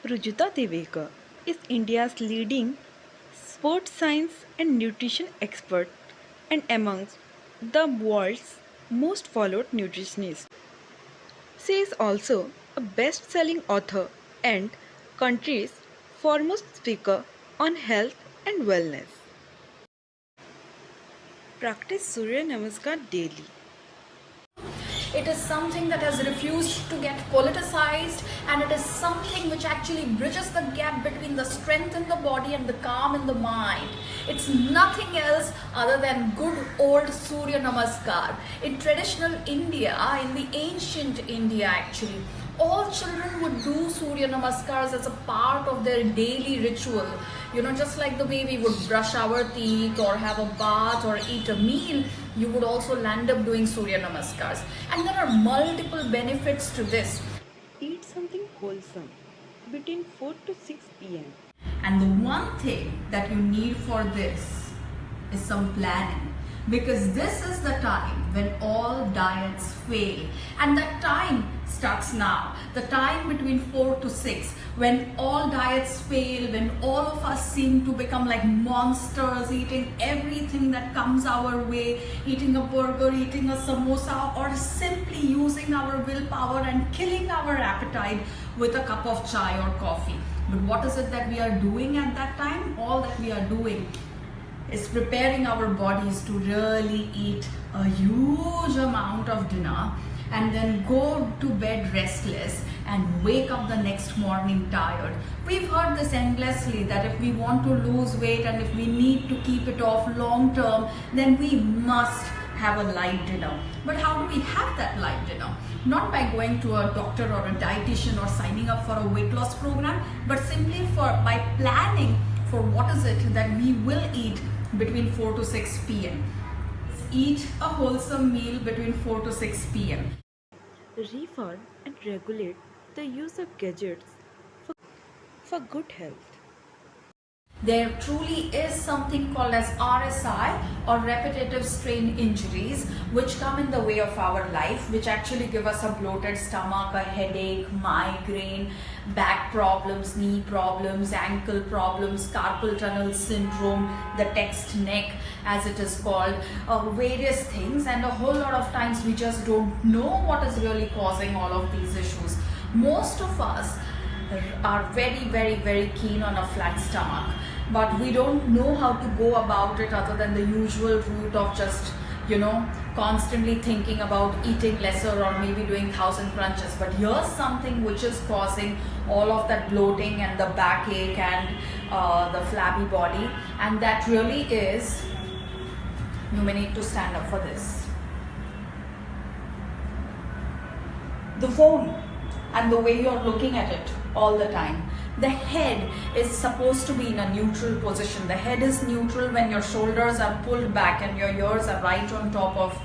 Rujuta is India's leading sports science and nutrition expert and amongst the world's most followed nutritionists. She is also a best-selling author and country's foremost speaker on health and wellness. Practice Surya Namaskar daily. It is something that has refused to get politicized, and it is something which actually bridges the gap between the strength in the body and the calm in the mind. It's nothing else other than good old Surya Namaskar. In traditional India, in the ancient India actually, all children would do Surya Namaskars as a part of their daily ritual. You know, just like the way we would brush our teeth or have a bath or eat a meal, you would also land up doing Surya Namaskars. And there are multiple benefits to this. Eat something wholesome between 4 to 6 pm. And the one thing that you need for this is some planning. Because this is the time when all diets fail, and that time starts now. The time between 4 to 6, when all diets fail, when all of us seem to become like monsters, eating everything that comes our way, eating a burger, eating a samosa, or simply using our willpower and killing our appetite with a cup of chai or coffee. But what is it that we are doing at that time? All that we are doing is preparing our bodies to really eat a huge amount of dinner and then go to bed restless and wake up the next morning tired. We've heard this endlessly, that if we want to lose weight and if we need to keep it off long term, then we must have a light dinner. But how do we have that light dinner? Not by going to a doctor or a dietitian or signing up for a weight loss program, but simply by planning for what is it that we will eat between 4 to 6 p.m. Eat a wholesome meal between 4 to 6 p.m. Reform and regulate the use of gadgets for good health. There truly is something called as RSI, or repetitive strain injuries, which come in the way of our life, which actually give us a bloated stomach, a headache, migraine, back problems, knee problems, ankle problems, carpal tunnel syndrome, the text neck as it is called, various things, and a whole lot of times we just don't know what is really causing all of these issues. Most of us are very keen on a flat stomach, but we don't know how to go about it other than the usual route of just, you know, constantly thinking about eating lesser or maybe doing 1,000 crunches. But here's something which is causing all of that bloating and the backache and the flabby body, and that really is, you may need to stand up for this, the phone and the way you're looking at it all the time. The head is supposed to be in a neutral position. The head is neutral when your shoulders are pulled back and your ears are right on top of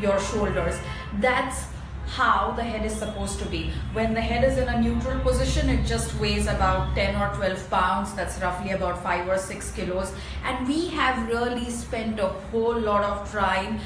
your shoulders. That's how the head is supposed to be. When the head is in a neutral position, it just weighs about 10 or 12 pounds. That's roughly about 5 or 6 kilos. And we have really spent a whole lot of trying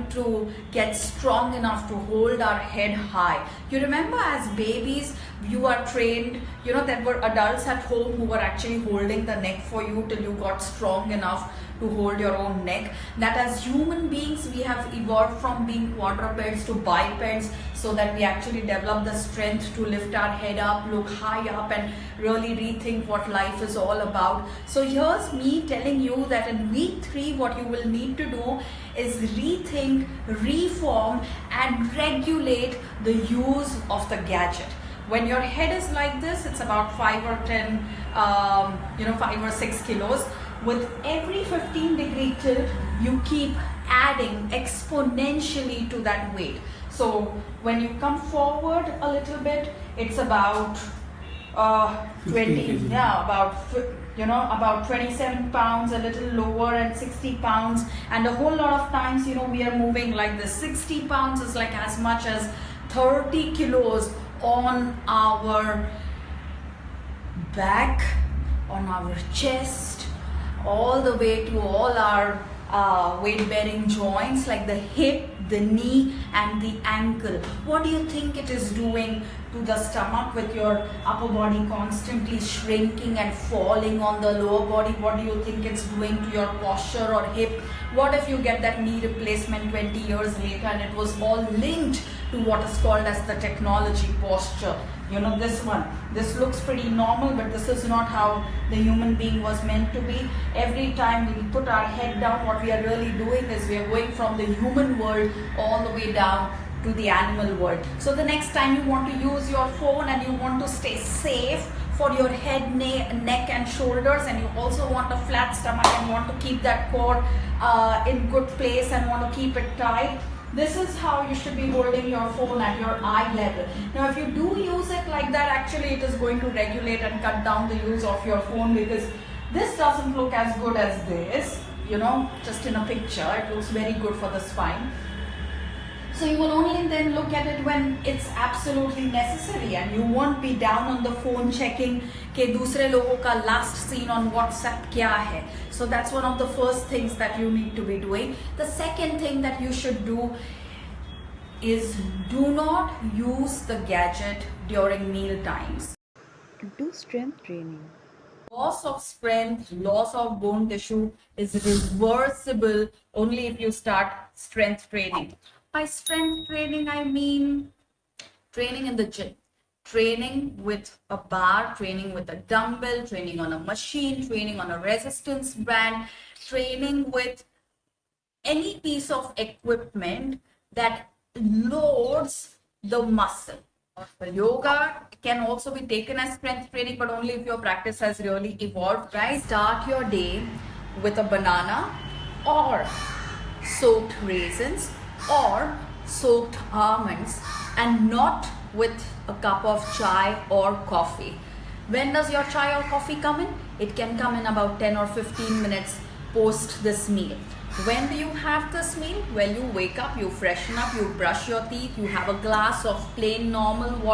to get strong enough to hold our head high. You remember as babies, you are trained, you know, there were adults at home who were actually holding the neck for you till you got strong enough to hold your own neck. That as human beings, we have evolved from being quadrupeds to bipeds, so that we actually develop the strength to lift our head up, look high up, and really rethink what life is all about. So here's me telling you that in week 3, what you will need to do is rethink, reform, and regulate the use of the gadget. When your head is like this, it's about 5 or 10, 5 or 6 kilos. With every 15-degree tilt, you keep adding exponentially to that weight. So when you come forward a little bit, it's about 27 pounds, a little lower, and 60 pounds. And a whole lot of times, you know, we are moving like this. 60 pounds is like as much as 30 kilos on our back, on our chest, all the way to all our weight bearing joints like the hip, the knee and the ankle. What do you think it is doing to the stomach with your upper body constantly shrinking and falling on the lower body? What do you think it's doing to your posture or hip? What if you get that knee replacement 20 years later and it was all linked to what is called as the technology posture? You know, this looks pretty normal, but this is not how the human being was meant to be. Every time we put our head down, what we are really doing is we are going from the human world all the way down to the animal world. So the next time you want to use your phone and you want to stay safe for your head, neck and shoulders, and you also want a flat stomach and want to keep that core in good place and want to keep it tight, this is how you should be holding your phone at your eye level. Now if you do use it like that, actually it is going to regulate and cut down the use of your phone, because this doesn't look as good as this, you know, just in a picture. It looks very good for the spine. So you will only then look at it when it's absolutely necessary, and you won't be down on the phone checking कि दूसरे लोगों का last seen on WhatsApp क्या है. So that's one of the first things that you need to be doing. The second thing that you should do is do not use the gadget during meal times. Do strength training. Loss of strength, loss of bone tissue is reversible only if you start strength training. By strength training, I mean training in the gym, training with a bar, training with a dumbbell, training on a machine, training on a resistance band, training with any piece of equipment that loads the muscle. Yoga can also be taken as strength training, but only if your practice has really evolved, right? Start your day with a banana or soaked raisins or soaked almonds, and not with a cup of chai or coffee. When does your chai or coffee come in? It can come in about 10 or 15 minutes post this meal. When do you have this meal? Well, you wake up, you freshen up, you brush your teeth, you have a glass of plain normal water.